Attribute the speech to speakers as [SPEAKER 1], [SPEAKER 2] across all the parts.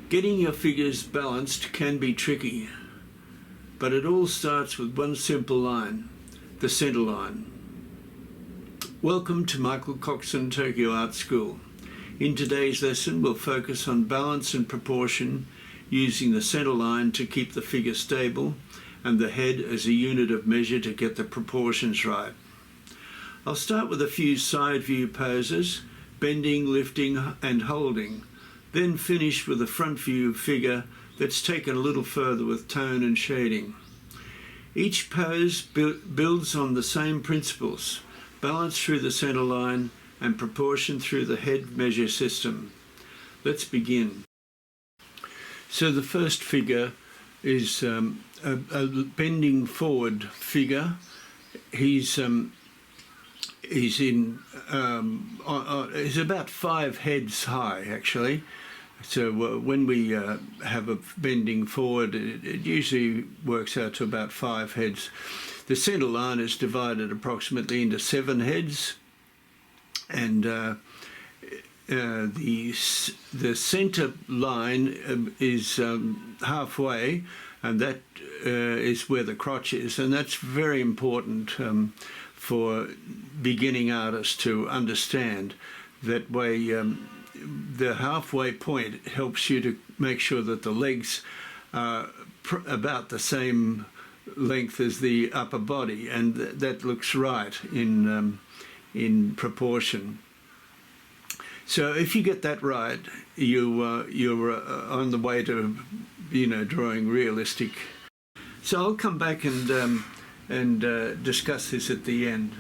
[SPEAKER 1] Getting your figures balanced can be tricky, but it all starts with one simple line, the center line. Welcome to Michael Coxon Tokyo Art School. In today's lesson, we'll focus on balance and proportion using the center line to keep the figure stable and the head as a unit of measure to get the proportions right. I'll start with a few side view poses, bending, lifting and holding, then finish with a front view figure that's taken a little further with tone and shading. Each pose builds on the same principles, balance through the center line and proportion through the head measure system. Let's begin. So the first figure is a bending forward figure. He's about 5 heads high, actually. So when we have a bending forward, it usually works out to about 5 heads. The center line is divided approximately into 7 heads, and the center line is halfway, and that is where the crotch is, and that's very important for beginning artists to understand. That way, the halfway point helps you to make sure that the legs are about the same length as the upper body, and that looks right in proportion. So if you get that right, you're on the way to drawing realistic. So I'll come back and discuss this at the end.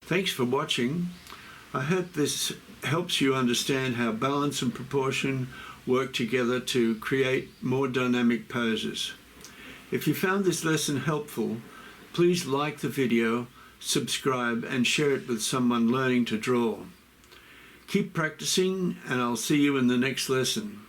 [SPEAKER 1] Thanks for watching. I hope this helps you understand how balance and proportion work together to create more dynamic poses. If you found this lesson helpful, please like the video, subscribe and share it with someone learning to draw. Keep practicing and I'll see you in the next lesson.